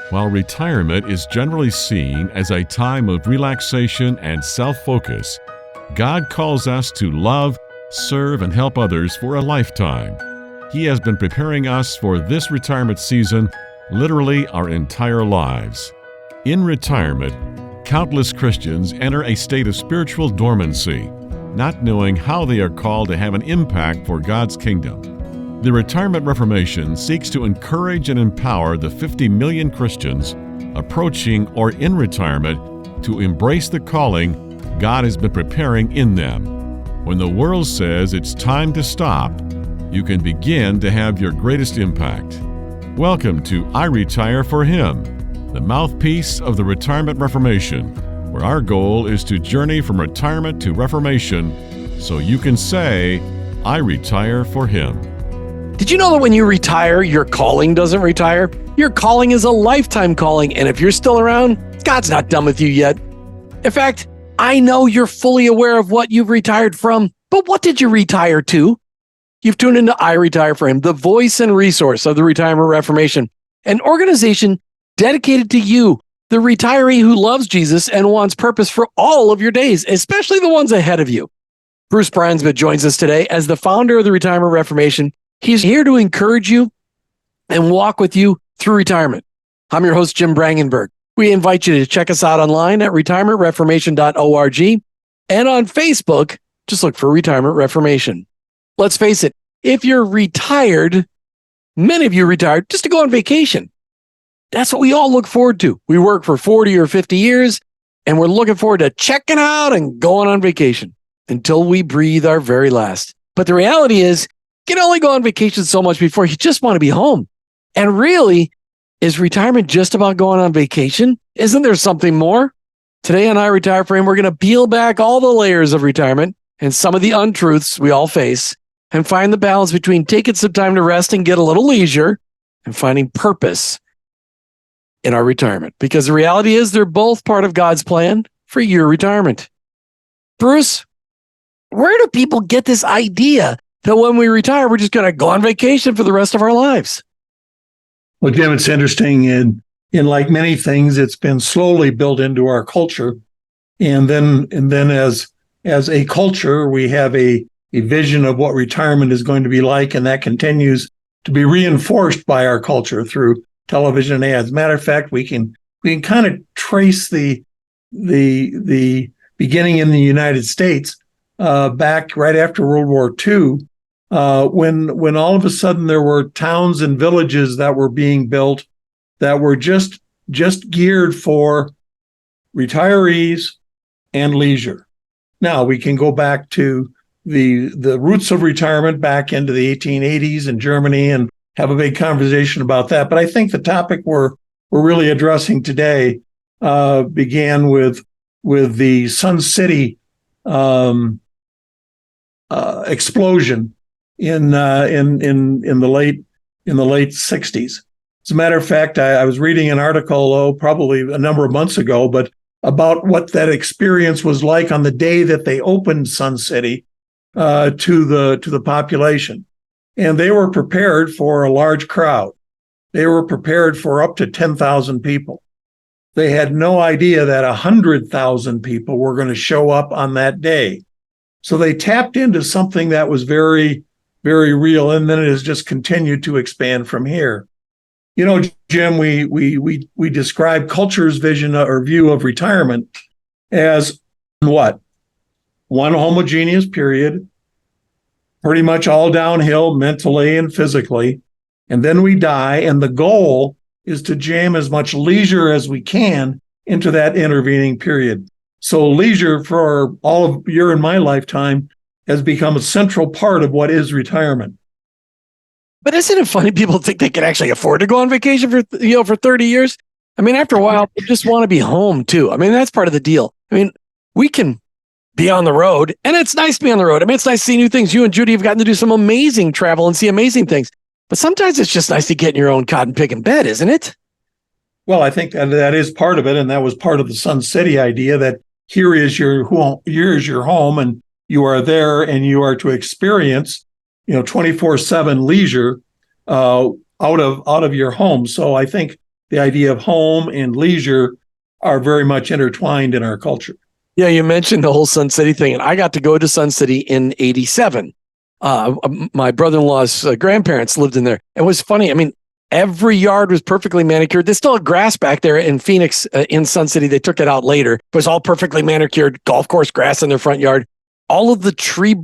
While retirement is generally seen as a time of relaxation and self-focus, God calls us to love, serve, and help others for a lifetime. He has been preparing us for this retirement season, literally our entire lives. In retirement, countless Christians enter a state of spiritual dormancy, not knowing how they are called to have an impact for God's kingdom. The Retirement Reformation seeks to encourage and empower the 50 million Christians approaching or in retirement to embrace the calling God has been preparing in them. When the world says it's time to stop, you can begin to have your greatest impact. Welcome to I Retire for Him, the mouthpiece of the Retirement Reformation, where our goal is to journey from retirement to reformation so you can say, I retire for Him. Did you know that when you retire, your calling doesn't retire? Your calling is a lifetime calling, and if you're still around, God's not done with you yet. In fact, I know you're fully aware of what you've retired from, but what did you retire to? You've tuned into I Retire for Him, the voice and resource of the Retirement Reformation, an organization dedicated to you, the retiree who loves Jesus and wants purpose for all of your days, especially the ones ahead of you. Bruce Bruinsma joins us today as the founder of the Retirement Reformation. He's here to encourage you and walk with you through retirement. I'm your host, Jim Brangenberg. We invite you to check us out online at retirementreformation.org and on Facebook, just look for Retirement Reformation. Let's face it, if you're retired, many of you retired just to go on vacation. That's what we all look forward to. We work for 40 or 50 years, and we're looking forward to checking out and going on vacation until we breathe our very last. But the reality is, you can only go on vacation so much before you just want to be home. And really, is retirement just about going on vacation? Isn't there something more? Today on I Retire for Him, we're going to peel back all the layers of retirement and some of the untruths we all face and find the balance between taking some time to rest and get a little leisure and finding purpose in our retirement. Because the reality is they're both part of God's plan for your retirement. Bruce, where do people get this idea that when we retire, we're just going to go on vacation for the rest of our lives? Well, Jim, it's interesting. In like many things, it's been slowly built into our culture. And then as a culture, we have a vision of what retirement is going to be like, and that continues to be reinforced by our culture through television ads. Matter of fact, we can kind of trace the beginning in the United States back right after World War II, when all of a sudden there were towns and villages that were being built that were just geared for retirees and leisure. Now we can go back to the roots of retirement back into the 1880s in Germany and have a big conversation about that. But I think the topic we're really addressing today began with the Sun City explosion in the late 60s. As a matter of fact, I was reading an article, probably a number of months ago, but about what that experience was like on the day that they opened Sun City to the population. And they were prepared for a large crowd. They were prepared for up to 10,000 people. They had no idea that 100,000 people were going to show up on that day. So they tapped into something that was very, very real, and then it has just continued to expand from here. You know, Jim, we describe culture's vision or view of retirement as what? One homogeneous period, pretty much all downhill mentally and physically, and then we die, and the goal is to jam as much leisure as we can into that intervening period. So leisure for all of your and my lifetime has become a central part of what is retirement. But isn't it funny people think they can actually afford to go on vacation for 30 years? I mean, after a while, they just want to be home too. I mean, that's part of the deal. I mean, we can be on the road, and it's nice to be on the road. I mean, it's nice to see new things. You and Judy have gotten to do some amazing travel and see amazing things. But sometimes it's just nice to get in your own cotton picking bed, isn't it? Well, I think that is part of it, and that was part of the Sun City idea that here is your home, and you are there, and you are to experience, 24/7 leisure out of your home. So I think the idea of home and leisure are very much intertwined in our culture. Yeah, you mentioned the whole Sun City thing, and I got to go to Sun City in '87. My brother-in-law's grandparents lived in there. It was funny. I mean, every yard was perfectly manicured. They still had grass back there in Phoenix, in Sun City. They took it out later. It was all perfectly manicured, golf course grass in their front yard. All of the tree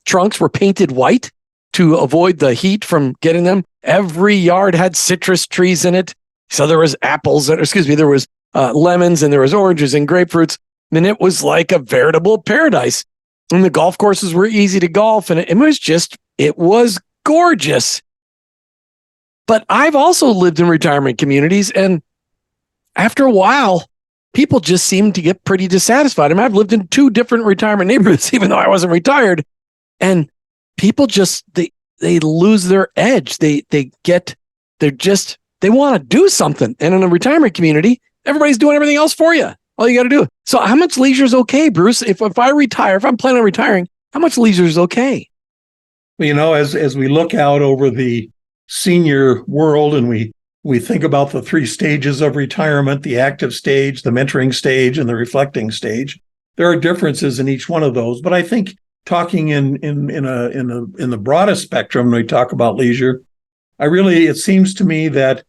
trunks were painted white to avoid the heat from getting them. Every yard had citrus trees in it. So there was there was lemons, and there was oranges and grapefruits. And it was like a veritable paradise. And the golf courses were easy to golf. And it was gorgeous. But I've also lived in retirement communities. And after a while, people just seem to get pretty dissatisfied. I mean, I've lived in 2 different retirement neighborhoods, even though I wasn't retired. And people just, they lose their edge. They want to do something. And in a retirement community, everybody's doing everything else for you. All you got to do. So how much leisure is okay, Bruce? If I retire, if I'm planning on retiring, how much leisure is okay? Well, as we look out over the senior world and we think about the 3 stages of retirement, the active stage, the mentoring stage, and the reflecting stage, there are differences in each one of those. But I think talking in the broadest spectrum, when we talk about leisure, it seems to me that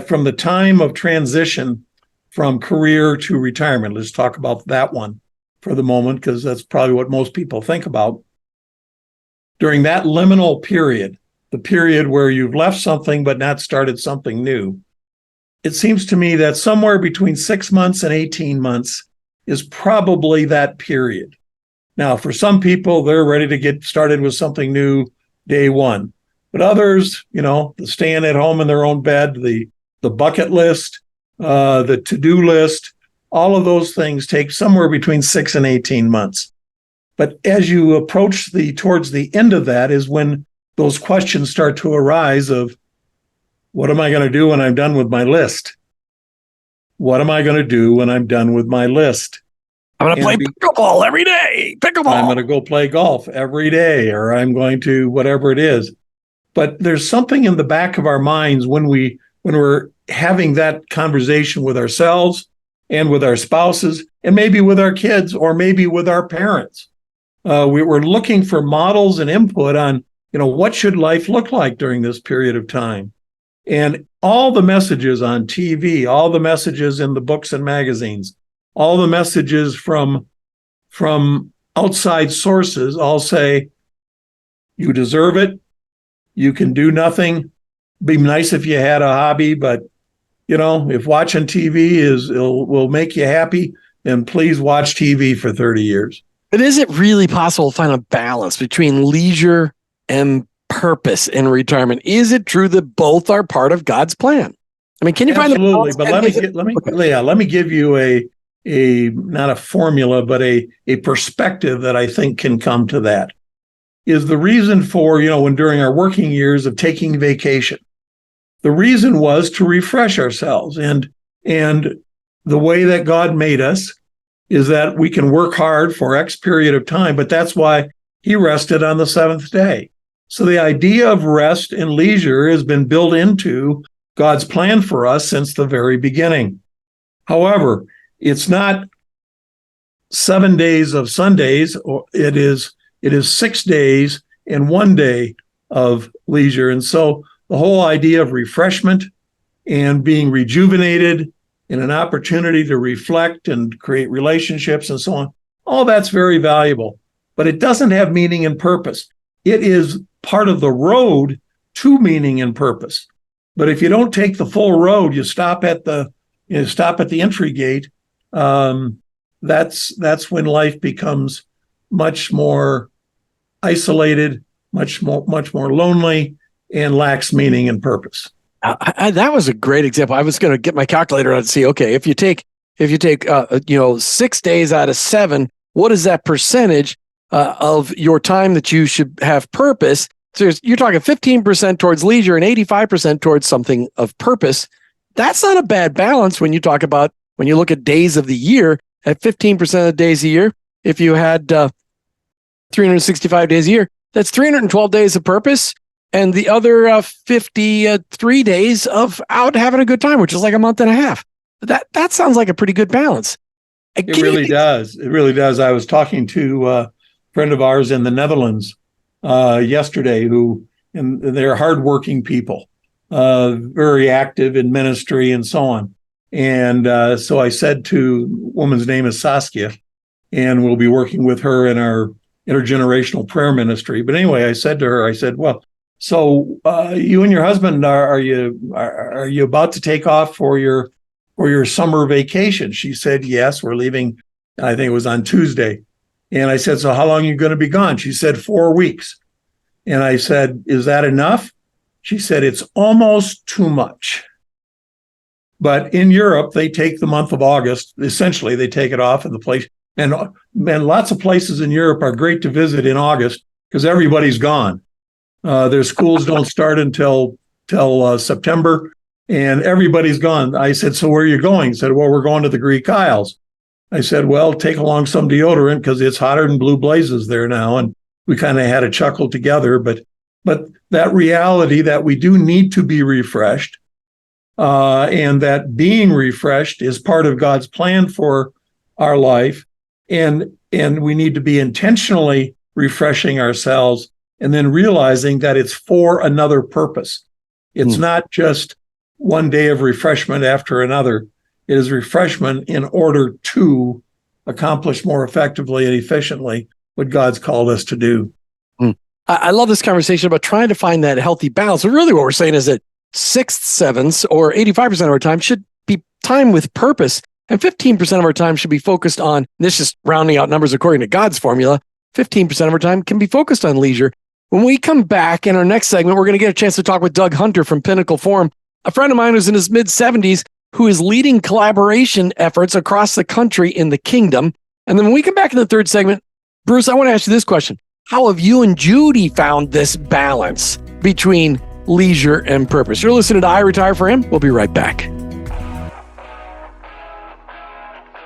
from the time of transition from career to retirement, let's talk about that one for the moment, because that's probably what most people think about. During that liminal period, the period where you've left something but not started something new, it seems to me that somewhere between 6 months and 18 months is probably that period. Now, for some people, they're ready to get started with something new day one. But others, the staying at home in their own bed, the bucket list, the to-do list, all of those things take somewhere between 6 and 18 months. But as you approach towards the end of that is when those questions start to arise of, what am I going to do when I'm done with my list? What am I going to do when I'm done with my list? I'm going to play pickleball every day. Pickleball. I'm going to go play golf every day, or I'm going to whatever it is. But there's something in the back of our minds when we're having that conversation with ourselves and with our spouses and maybe with our kids or maybe with our parents. We're looking for models and input on, what should life look like during this period of time? And all the messages on TV, all the messages in the books and magazines, all the messages from outside sources all say, you deserve it. You can do nothing. Be nice if you had a hobby, but if watching TV will make you happy, then please watch TV for 30 years. But is it really possible to find a balance between leisure and purpose in retirement? Is it true that both are part of God's plan? I mean, can you find a balance? But let me give you a not a formula, but a perspective that I think can come to that. Is the reason for, when during our working years of taking vacation, the reason was to refresh ourselves. And the way that God made us is that we can work hard for X period of time, but that's why he rested on the 7th day. So the idea of rest and leisure has been built into God's plan for us since the very beginning. However, it's not 7 days of Sundays, or it is 6 days and 1 day of leisure. And so the whole idea of refreshment and being rejuvenated and an opportunity to reflect and create relationships and so on, all that's very valuable, but it doesn't have meaning and purpose. It is part of the road to meaning and purpose. But if you don't take the full road, you stop at the entry gate. That's when life becomes much more isolated, much more lonely, and lacks meaning and purpose. That was a great example. I was going to get my calculator out and see, okay, if you take 6 days out of 7, what is that percentage of your time that you should have purpose? So you're talking 15% towards leisure and 85% towards something of purpose. That's not a bad balance when you look at days of the year. At 15% of the days a year, if you had 365 days a year, that's 312 days of purpose and the other 53 days of out having a good time, which is like a month and a half. That sounds like a pretty good balance. It really does. It really does. I was talking to a friend of ours in the Netherlands yesterday, and they're hardworking people, very active in ministry and so on. And so I said to, woman's name is Saskia, and we'll be working with her in our intergenerational prayer ministry. But anyway, I said to her, I said, well, so you and your husband, are you about to take off for your summer vacation? She said, yes, we're leaving. I think it was on Tuesday. And I said, so how long are you going to be gone? She said, 4 weeks. And I said, is that enough? She said, it's almost too much. But in Europe, they take the month of August. Essentially, they take it off in the place. And lots of places in Europe are great to visit in August because everybody's gone. Their schools don't start until September, and everybody's gone. I said, so where are you going? He said, well, we're going to the Greek Isles. I said, well, take along some deodorant because it's hotter than blue blazes there now. And we kind of had a chuckle together. But that reality that we do need to be refreshed, and that being refreshed is part of God's plan for our life. And we need to be intentionally refreshing ourselves and then realizing that it's for another purpose. It's not just one day of refreshment after another. It is refreshment in order to accomplish more effectively and efficiently what God's called us to do. I love this conversation about trying to find that healthy balance. But really what we're saying is that 6/7 or 85% of our time should be time with purpose, and 15% of our time should be focused on, this is rounding out numbers according to God's formula, 15% of our time can be focused on leisure. When we come back in our next segment, we're going to get a chance to talk with Doug Hunter from Pinnacle Forum, a friend of mine who's in his mid-70s who is leading collaboration efforts across the country in the kingdom. And then when we come back in the third segment, Bruce, I want to ask you this question. How have you and Judy found this balance between leisure and purpose? You're listening to I Retire for Him. We'll be right back.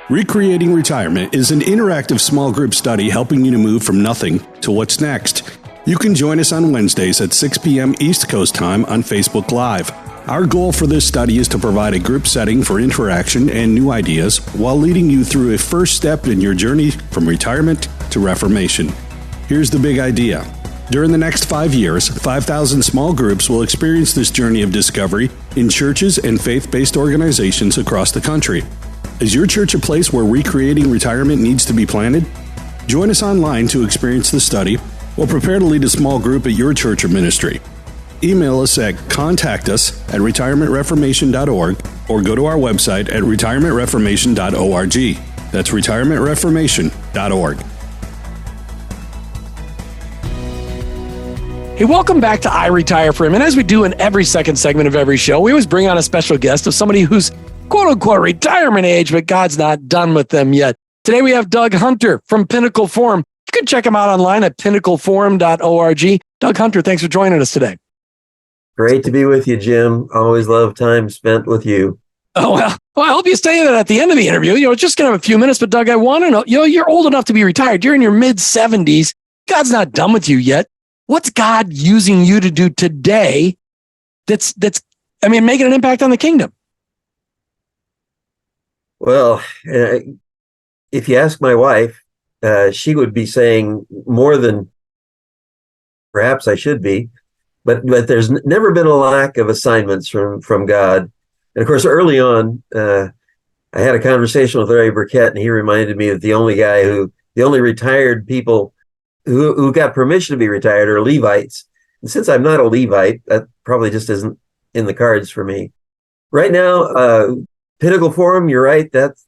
Recreating Retirement is an interactive small group study helping you to move from nothing to what's next. You can join us on Wednesdays at 6 p.m. East Coast time on Facebook Live. Our goal for this study is to provide a group setting for interaction and new ideas while leading you through a first step in your journey from retirement to reformation. Here's the big idea. During the next 5 years, 5,000 small groups will experience this journey of discovery in churches and faith-based organizations across the country. Is your church a place where recreating retirement needs to be planted? Join us online to experience the study or prepare to lead a small group at your church or ministry. Email us at contactus@retirementreformation.org or go to our website at retirementreformation.org. That's retirementreformation.org. Hey, welcome back to I Retire for Him. And as we do in every second segment of every show, we always bring on a special guest of somebody who's quote-unquote retirement age, but God's not done with them yet. Today we have Doug Hunter from Pinnacle Forum. You can check him out online at pinnacleforum.org. Doug Hunter, thanks for joining us today. Great to be with you, Jim. Always love time spent with you. Oh, well, I hope you stay that at the end of the interview. It's just going to have a few minutes, but Doug, I want to know, you're old enough to be retired. You're in your mid-70s. God's not done with you yet. What's God using you to do today that's making an impact on the kingdom? Well, if you ask my wife, she would be saying more than perhaps I should be. But there's never been a lack of assignments from God. And of course, early on, I had a conversation with Larry Burkett, and he reminded me that the only retired people who got permission to be retired are Levites. And since I'm not a Levite, that probably just isn't in the cards for me. Right now, Pinnacle Forum, you're right. That's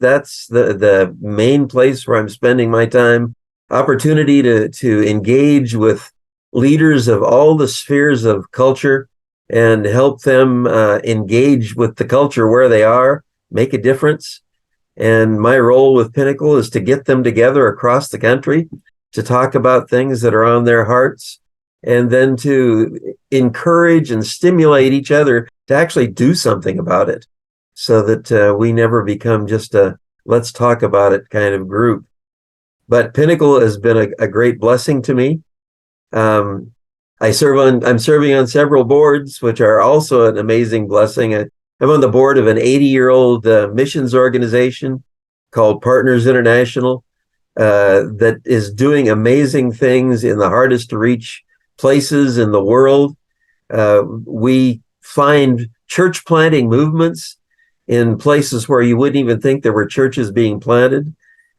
the main place where I'm spending my time. Opportunity to engage with leaders of all the spheres of culture and help them engage with the culture where they are, make a difference. And my role with Pinnacle is to get them together across the country to talk about things that are on their hearts, and then to encourage and stimulate each other to actually do something about it, so that we never become just a let's talk about it kind of group. But Pinnacle has been a great blessing to me. I'm serving on several boards, which are also an amazing blessing. I'm on the board of an 80-year-old missions organization called Partners International that is doing amazing things in the hardest to reach places in the world. We find church planting movements in places where you wouldn't even think there were churches being planted.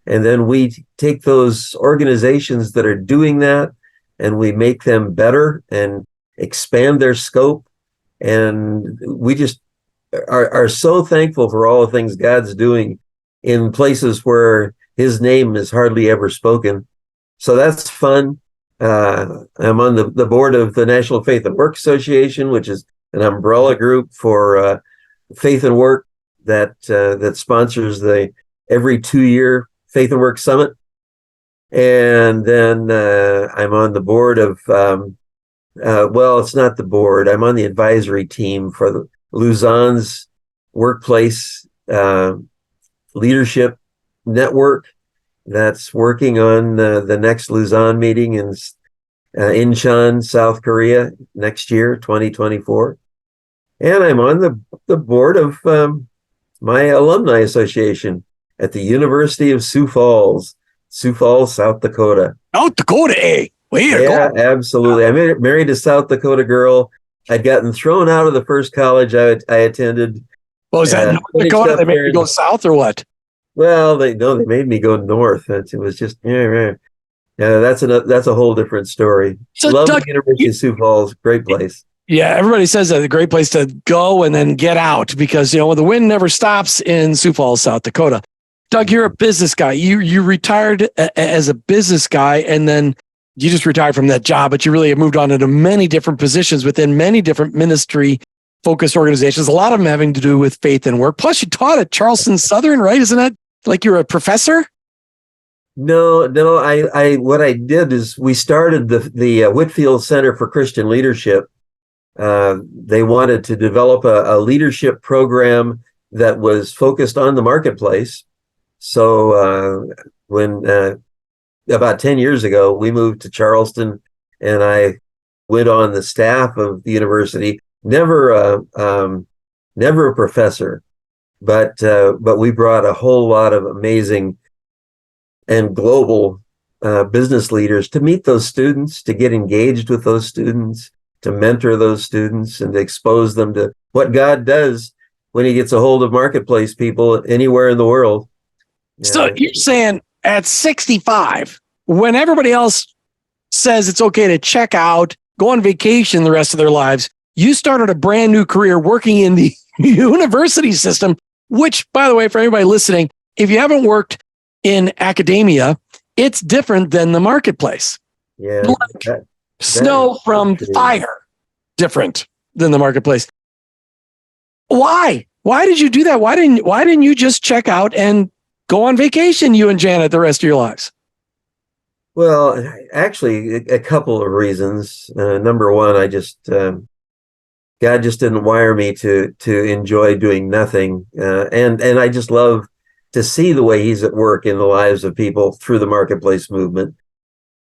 And then we take those organizations that are doing that and we make them better and expand their scope. And we just are so thankful for all the things God's doing in places where his name is hardly ever spoken. So that's fun. I'm on the board of the National Faith and Work Association, which is an umbrella group for faith and work that sponsors the every 2-year Faith and Work Summit. And then I'm on the board of, it's not the board. I'm on the advisory team for the Lausanne's workplace leadership network that's working on the next Lausanne meeting in Incheon, South Korea next year, 2024. And I'm on the board of my alumni association at the University of Sioux Falls, South Dakota. South Dakota, eh? Yeah, absolutely. I married a South Dakota girl. I'd gotten thrown out of the first college I attended. Well, is that North Dakota? They made you go south or what? Well, they made me go north. It was just yeah. That's a whole different story. So, love Doug, the University of Sioux Falls, great place. Yeah, everybody says that's a great place to go and then get out because the wind never stops in Sioux Falls, South Dakota. Doug, you're a business guy. You retired as a business guy, and then you just retired from that job, but you really have moved on into many different positions within many different ministry-focused organizations, a lot of them having to do with faith and work. Plus, you taught at Charleston Southern, right? Isn't that like you're a professor? No. I what I did is we started the Whitfield Center for Christian Leadership. They wanted to develop a leadership program that was focused on the marketplace. So when about 10 years ago, we moved to Charleston, and I went on the staff of the university. Never a professor, but we brought a whole lot of amazing and global business leaders to meet those students, to get engaged with those students, to mentor those students, and to expose them to what God does when he gets a hold of marketplace people anywhere in the world. So you're saying at 65, when everybody else says it's okay to check out, go on vacation the rest of their lives, you started a brand new career working in the university system, which, by the way, for anybody listening, if you haven't worked in academia, it's different than the marketplace. Yeah. Like snow from fire, different than the marketplace. Why? Why did you do that? Why didn't you just check out and go on vacation, you and Janet, the rest of your lives? Well, actually, a couple of reasons. Number one, God just didn't wire me to enjoy doing nothing, and I just love to see the way he's at work in the lives of people through the marketplace movement.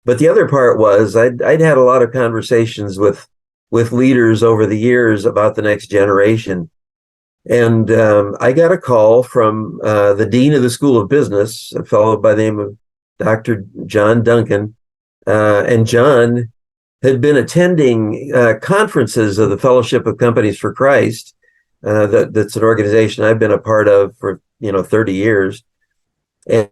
But the other part was I'd had a lot of conversations with leaders over the years about the next generation. And I got a call from the dean of the School of Business, a fellow by the name of Dr. John Duncan. And John had been attending conferences of the Fellowship of Companies for Christ. That's an organization I've been a part of for 30 years. And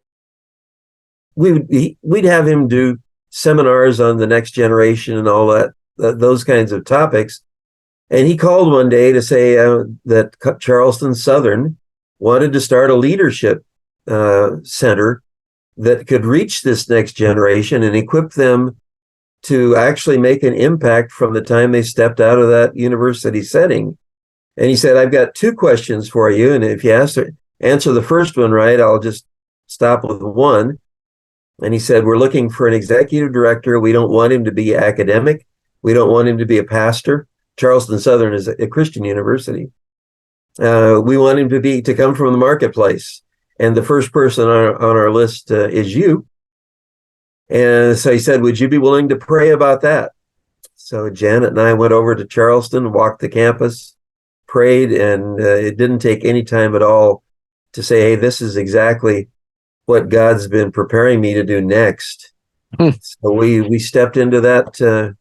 we'd have him do seminars on the next generation and all that, those kinds of topics. And he called one day to say that Charleston Southern wanted to start a leadership center that could reach this next generation and equip them to actually make an impact from the time they stepped out of that university setting. And he said, I've got two questions for you. And if you answer the first one right, I'll just stop with one. And he said, we're looking for an executive director. We don't want him to be academic. We don't want him to be a pastor. Charleston Southern is a Christian university. We want him to come from the marketplace. And the first person on our list is you. And so he said, would you be willing to pray about that? So Janet and I went over to Charleston, walked the campus, prayed, and it didn't take any time at all to say, hey, this is exactly what God's been preparing me to do next. So we stepped into that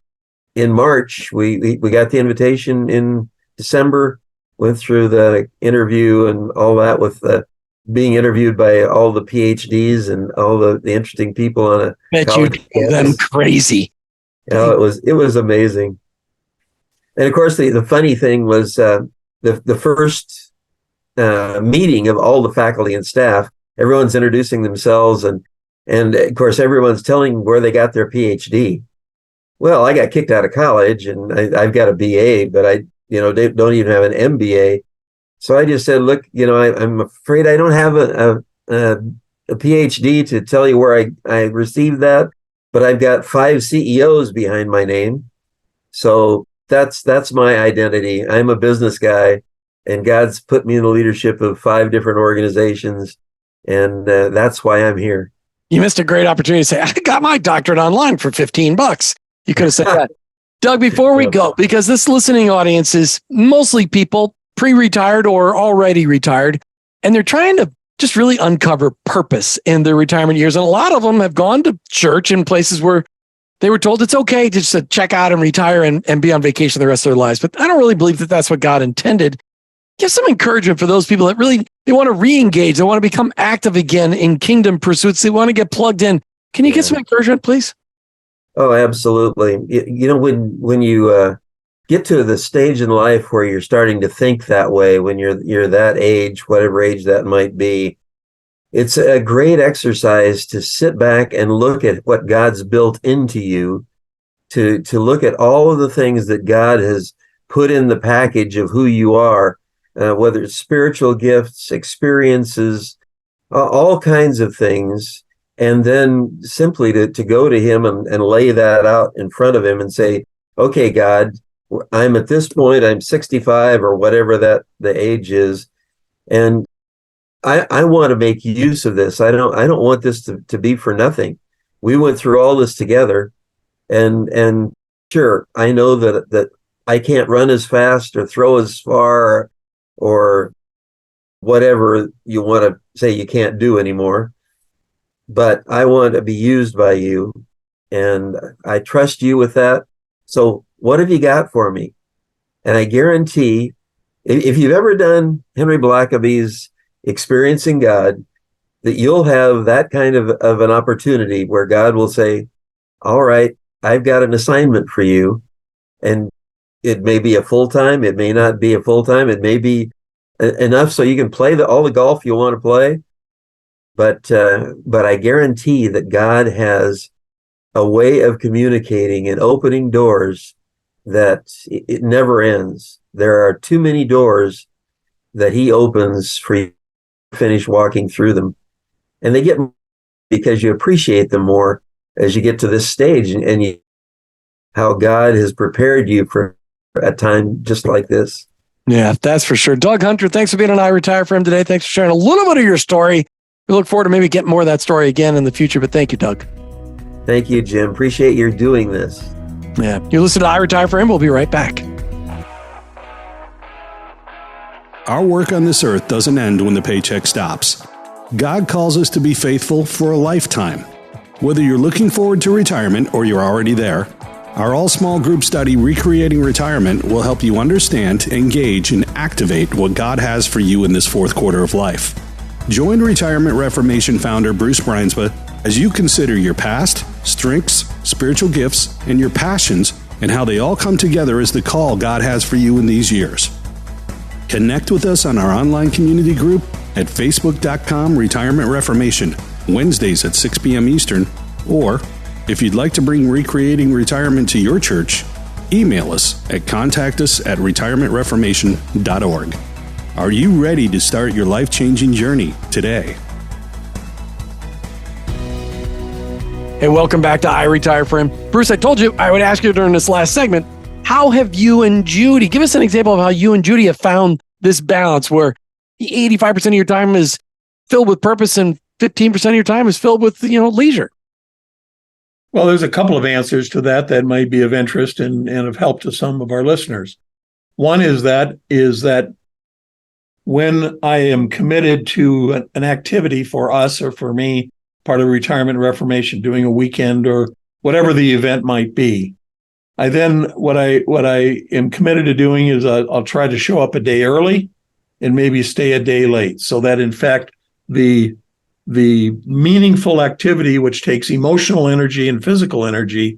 in March. We got the invitation in December, went through the interview and all that with being interviewed by all the PhDs and all the interesting people on a Bet you college drove them campus. crazy. You know, it was amazing. And of course, the funny thing was the first meeting of all the faculty and staff. Everyone's introducing themselves, and of course, everyone's telling where they got their PhD. Well, I got kicked out of college, and I've got a BA, but I don't even have an MBA. So I just said, look, I'm afraid I don't have a PhD to tell you where I received that, but I've got 5 CEOs behind my name. So that's my identity. I'm a business guy, and God's put me in the leadership of 5 different organizations, and that's why I'm here. You missed a great opportunity to say, I got my doctorate online for $15. You could have said that. Doug, before we go, because this listening audience is mostly people pre-retired or already retired, and they're trying to just really uncover purpose in their retirement years. And a lot of them have gone to church in places where they were told it's okay to just check out and retire and be on vacation the rest of their lives. But I don't really believe that that's what God intended. Give some encouragement for those people that really, they want to re-engage. They want to become active again in kingdom pursuits. They want to get plugged in. Can you get some encouragement, please? Oh, absolutely. When you get to the stage in life where you're starting to think that way, when you're that age, whatever age that might be, it's a great exercise to sit back and look at what God's built into you, to look at all of the things that God has put in the package of who you are, whether it's spiritual gifts, experiences, all kinds of things. And then simply to go to him and lay that out in front of him and say, okay, God, I'm at this point, I'm 65 or whatever that the age is. And I want to make use of this. I don't want this to be for nothing. We went through all this together, and sure, I know that I can't run as fast or throw as far or whatever you want to say you can't do anymore. But I want to be used by you, and I trust you with that. So what have you got for me? And I guarantee, if you've ever done Henry Blackaby's Experiencing God, that you'll have that kind of an opportunity where God will say, all right, I've got an assignment for you. And it may be a full-time, it may not be a full-time, it may be enough so you can play all the golf you want to play. But I guarantee that God has a way of communicating and opening doors that it never ends. There are too many doors that he opens for you to finish walking through them. And they get because you appreciate them more as you get to this stage and how God has prepared you for a time just like this. Yeah, that's for sure. Doug Hunter, thanks for being on iRetire for him today. Thanks for sharing a little bit of your story. We look forward to maybe getting more of that story again in the future, but thank you, Doug. Thank you, Jim. Appreciate your doing this. Yeah, you listen to iRetire for him. We'll be right back. Our work on this earth doesn't end when the paycheck stops. God calls us to be faithful for a lifetime. Whether you're looking forward to retirement or you're already there, our all-small group study, Recreating Retirement, will help you understand, engage, and activate what God has for you in this fourth quarter of life. Join Retirement Reformation founder Bruce Bruinsma as you consider your past, strengths, spiritual gifts, and your passions, and how they all come together as the call God has for you in these years. Connect with us on our online community group at facebook.com/Retirement Reformation, Wednesdays at 6 p.m. Eastern, or if you'd like to bring Recreating Retirement to your church, email us at contactus@retirementreformation.org. Are you ready to start your life-changing journey today? Hey, welcome back to iRetire for him. Bruce, I told you I would ask you during this last segment, how have you and Judy, give us an example of how you and Judy have found this balance where 85% of your time is filled with purpose and 15% of your time is filled with, leisure. Well, there's a couple of answers to that might be of interest and of help to some of our listeners. One is that when I am committed to an activity for us or for me, part of retirement reformation, doing a weekend or whatever the event might be, I then what I am committed to doing is I'll try to show up a day early and maybe stay a day late, so that in fact the meaningful activity, which takes emotional energy and physical energy,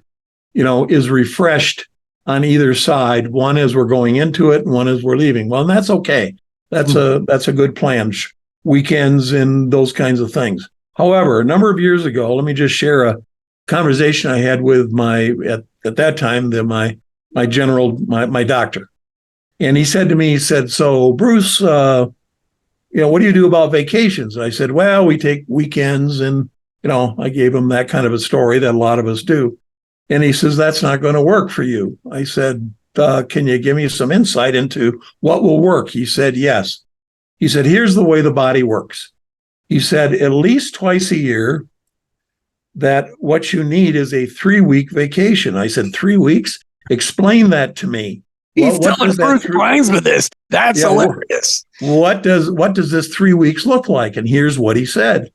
is refreshed on either side. One as we're going into it, and one as we're leaving. Well, and that's okay. That's a good plan. Weekends and those kinds of things. However, a number of years ago, let me just share a conversation I had with at that time my doctor, and he said to me, "So Bruce, what do you do about vacations?" I said, "Well, we take weekends," and I gave him that kind of a story that a lot of us do. And he says, "That's not going to work for you." I said, "Can you give me some insight into what will work?" He said, "Yes." He said, "Here's the way the body works." He said, "At least twice a year, that what you need is a 3-week vacation." I said, 3 weeks? Explain that to me. He's telling Bruce Bruinsma this. That's hilarious. What does this 3 weeks look like? And here's what he said.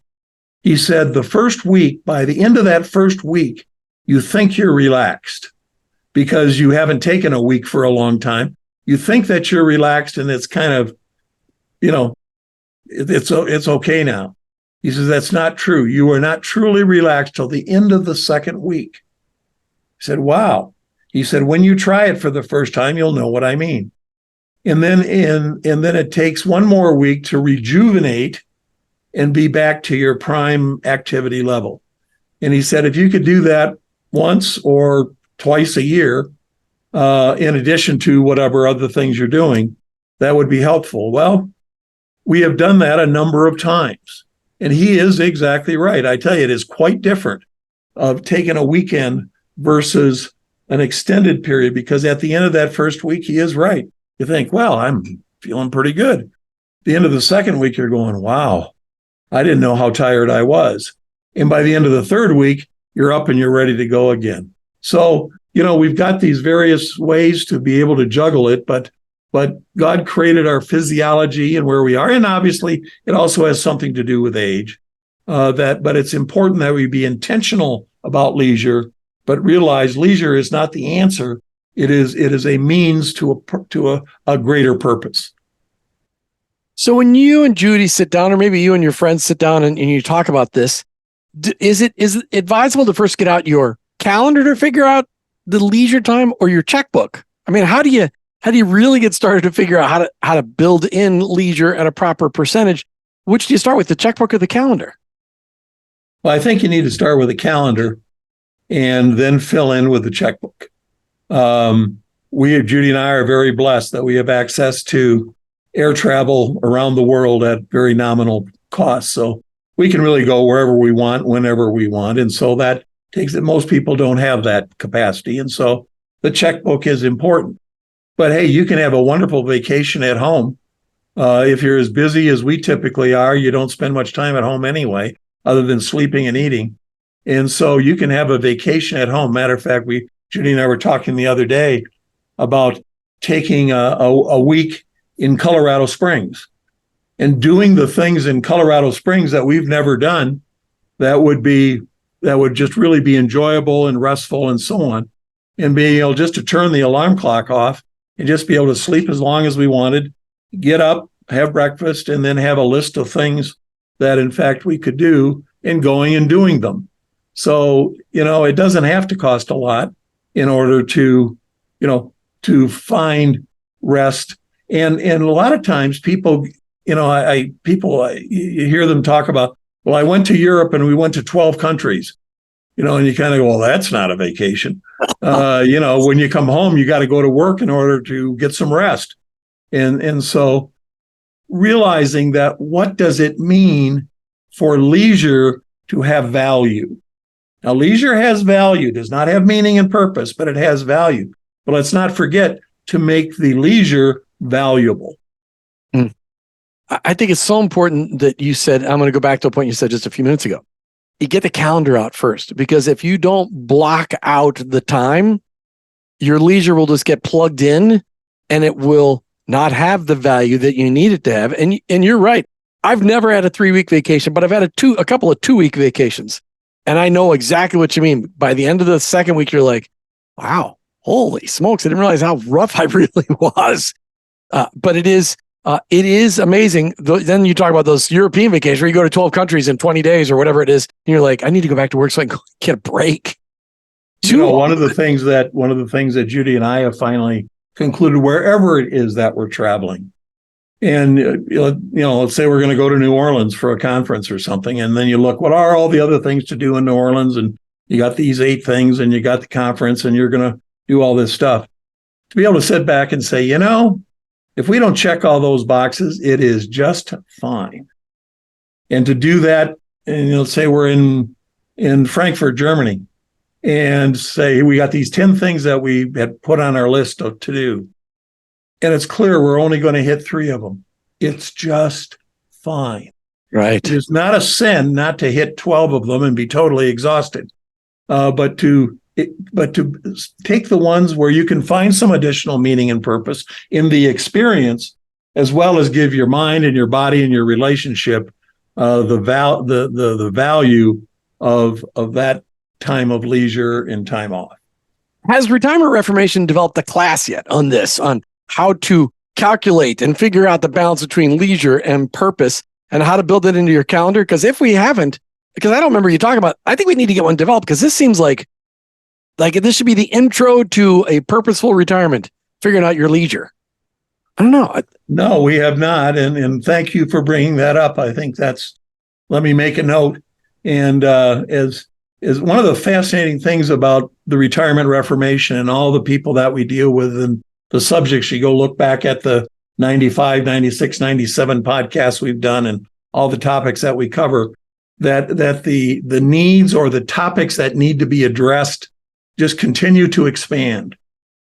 He said, the first week, by the end of that first week, you think you're relaxed because you haven't taken a week for a long time. You think that you're relaxed and it's kind of, it's okay now. He says, that's not true. You are not truly relaxed till the end of the second week. I said, wow. He said, when you try it for the first time, you'll know what I mean. And then it takes one more week to rejuvenate and be back to your prime activity level. And he said, if you could do that once or twice a year, in addition to whatever other things you're doing, that would be helpful. Well, we have done that a number of times. And he is exactly right. I tell you, it is quite different of taking a weekend versus an extended period, because at the end of that first week, he is right. You think, well, I'm feeling pretty good. At the end of the second week, you're going, wow, I didn't know how tired I was. And by the end of the third week, you're up and you're ready to go again. So, we've got these various ways to be able to juggle it, but God created our physiology and where we are. And obviously, it also has something to do with age. But it's important that we be intentional about leisure, but realize leisure is not the answer. It is a means to a greater purpose. So when you and Judy sit down, or maybe you and your friends sit down and you talk about this, is it advisable to first get out your calendar to figure out the leisure time, or your checkbook? I mean, how do you really get started to figure out how to build in leisure at a proper percentage? Which do you start with, the checkbook or the calendar? Well, I think you need to start with a calendar and then fill in with the checkbook. Judy and I are very blessed that we have access to air travel around the world at very nominal cost. So we can really go wherever we want, whenever we want. And so that takes it. Most people don't have that capacity. And so the checkbook is important. But hey, you can have a wonderful vacation at home. If you're as busy as we typically are, you don't spend much time at home anyway, other than sleeping and eating. And so you can have a vacation at home. Matter of fact, Judy and I were talking the other day about taking a week in Colorado Springs and doing the things in Colorado Springs that we've never done that would just really be enjoyable and restful and so on. And being able just to turn the alarm clock off and just be able to sleep as long as we wanted, get up, have breakfast, and then have a list of things that in fact we could do, and going and doing them. So, it doesn't have to cost a lot in order to find rest. And a lot of times people, you hear them talk about, well, I went to Europe and we went to 12 countries, and you kind of go, well, that's not a vacation. When you come home, you got to go to work in order to get some rest. And so realizing that, what does it mean for leisure to have value? Now, leisure has value, does not have meaning and purpose, but it has value. But let's not forget to make the leisure valuable. I think it's so important that you said, I'm going to go back to a point you said just a few minutes ago. you get the calendar out first, because if you don't block out the time, your leisure will just get plugged in and it will not have the value that you need it to have. And you're right. I've never had a 3-week vacation, but I've had a couple of 2-week vacations. And I know exactly what you mean. By the end of the second week, you're like, wow, holy smokes. I didn't realize how rough I really was. But it is amazing. Then you talk about those European vacations where you go to 12 countries in 20 days or whatever it is. And you're like, I need to go back to work so I can get a break. One of the things that Judy and I have finally concluded, wherever it is that we're traveling, and let's say we're going to go to New Orleans for a conference or something, and then you look, what are all the other things to do in New Orleans? And you got these 8 things, and you got the conference, and you're going to do all this stuff. To be able to sit back and say, if we don't check all those boxes, it is just fine. And to do that, and say we're in Frankfurt, Germany, and say we got these 10 things that we had put on our list to do. And it's clear we're only going to hit 3 of them. It's just fine. Right. It is not a sin not to hit 12 of them and be totally exhausted, but to take the ones where you can find some additional meaning and purpose in the experience, as well as give your mind and your body and your relationship the value of that time of leisure and time off. Has Retirement Reformation developed a class yet on this, on how to calculate and figure out the balance between leisure and purpose and how to build it into your calendar? Because if we haven't, because I don't remember you talking about, I think we need to get one developed, because this seems like this should be the intro to a purposeful retirement, figuring out your leisure. I don't know. No, we have not. And thank you for bringing that up. I think let me make a note. And as one of the fascinating things about the Retirement Reformation and all the people that we deal with and the subjects, you go look back at the 95, 96, 97 podcasts we've done and all the topics that we cover, that the needs or the topics that need to be addressed just continue to expand.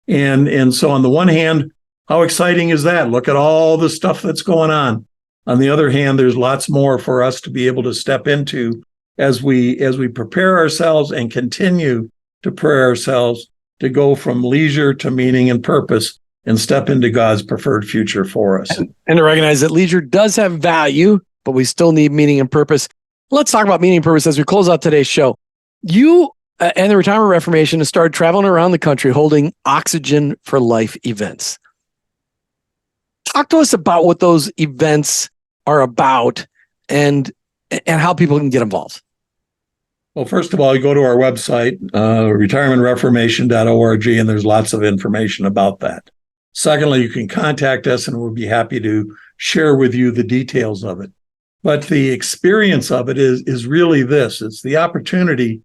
And so on the one hand, how exciting is that? Look at all the stuff that's going on. On the other hand, there's lots more for us to be able to step into as we prepare ourselves and continue to prepare ourselves to go from leisure to meaning and purpose and step into God's preferred future for us. And to recognize that leisure does have value, but we still need meaning and purpose. Let's talk about meaning and purpose as we close out today's show. You and the Retirement Reformation has started traveling around the country holding Oxygen for Life events. Talk to us about what those events are about and how people can get involved. Well, first of all, you go to our website, retirementreformation.org, and there's lots of information about that. Secondly, you can contact us and we'll be happy to share with you the details of it. But the experience of it is really this. It's the opportunity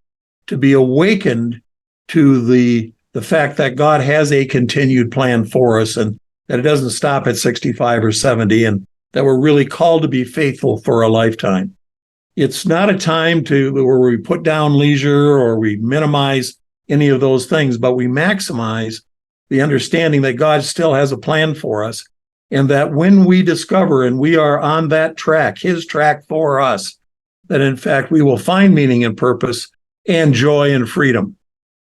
to be awakened to the fact that God has a continued plan for us and that it doesn't stop at 65 or 70 and that we're really called to be faithful for a lifetime. It's not a time where we put down leisure or we minimize any of those things, but we maximize the understanding that God still has a plan for us, and that when we discover and we are on that track, his track for us, that in fact we will find meaning and purpose and joy and freedom.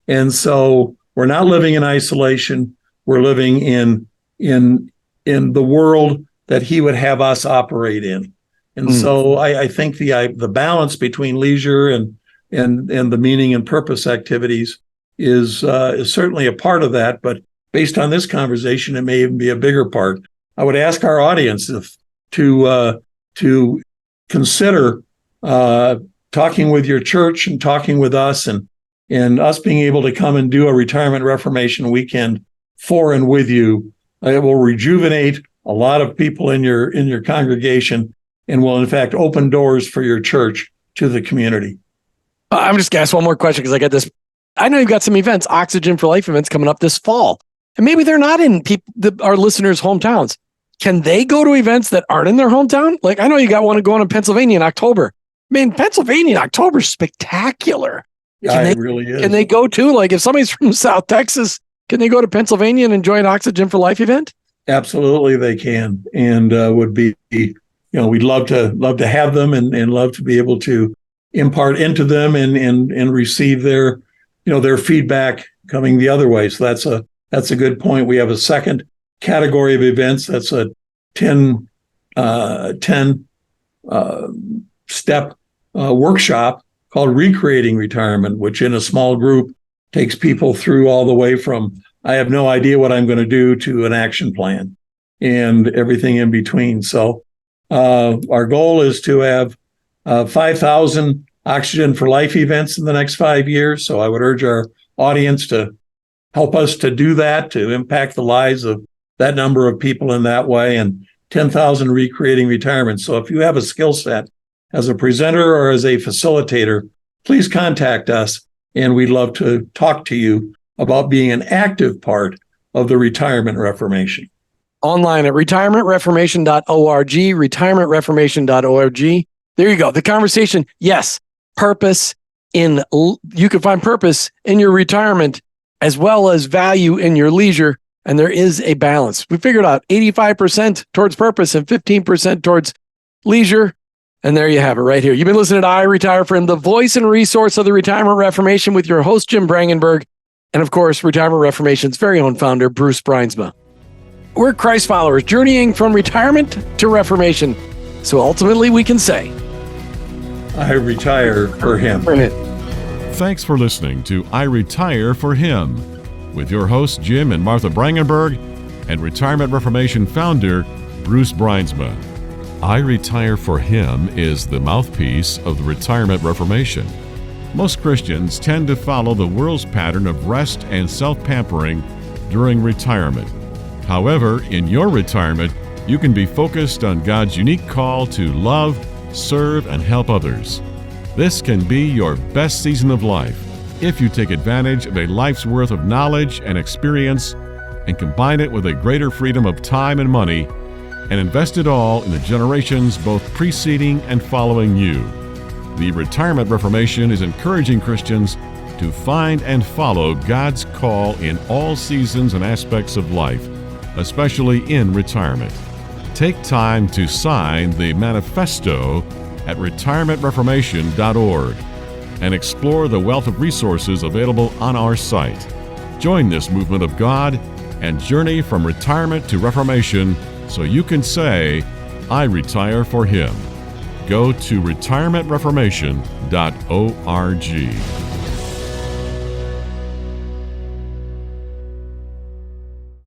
And so we're not living in isolation. We're living in the world that he would have us operate in. And so I think the balance between leisure and the meaning and purpose activities is certainly a part of that. But based on this conversation, it may even be a bigger part. I would ask our audience to consider talking with your church and talking with us and us being able to come and do a Retirement Reformation weekend for and with you. It will rejuvenate a lot of people in your congregation and will, in fact, open doors for your church to the community. I'm just going to ask one more question because I got this. I know you've got some events, Oxygen for Life events coming up this fall, and maybe they're not in our listeners' hometowns. Can they go to events that aren't in their hometown? Like, I know you got one going in Pennsylvania in October. I mean, Pennsylvania in October is spectacular. It really is. Can they go to, like, if somebody's from South Texas, can they go to Pennsylvania and enjoy an Oxygen for Life event? Absolutely, they can, and would be. We'd love to have them and love to be able to impart into them and receive their feedback coming the other way. So that's a good point. We have a second category of events. That's a 10 step workshop called Recreating Retirement, which in a small group takes people through all the way from I have no idea what I'm going to do to an action plan and everything in between. So our goal is to have 5,000 Oxygen for Life events in the next 5 years. So I would urge our audience to help us to do that, to impact the lives of that number of people in that way, and 10,000 Recreating Retirement. So if you have a skill set as a presenter or as a facilitator, please contact us, and we'd love to talk to you about being an active part of the Retirement Reformation. Online at retirementreformation.org, retirementreformation.org. There you go. The conversation, yes, purpose you can find purpose in your retirement as well as value in your leisure. And there is a balance. We figured out 85% towards purpose and 15% towards leisure. And there you have it right here. You've been listening to I Retire for Him, the voice and resource of the Retirement Reformation with your host, Jim Brangenberg. And of course, Retirement Reformation's very own founder, Bruce Bruinsma. We're Christ followers journeying from retirement to reformation. So ultimately we can say, I retire for Him. Thanks for listening to I Retire for Him with your hosts Jim and Martha Brangenberg and Retirement Reformation founder Bruce Bruinsma. I Retire for Him is the mouthpiece of the Retirement Reformation. Most Christians tend to follow the world's pattern of rest and self-pampering during retirement. However, in your retirement, you can be focused on God's unique call to love, serve, and help others. This can be your best season of life if you take advantage of a life's worth of knowledge and experience and combine it with a greater freedom of time and money and invest it all in the generations both preceding and following you. The Retirement Reformation is encouraging Christians to find and follow God's call in all seasons and aspects of life, especially in retirement. Take time to sign the manifesto at retirementreformation.org and explore the wealth of resources available on our site. Join this movement of God and journey from retirement to reformation so you can say, I retire for Him. Go to retirementreformation.org.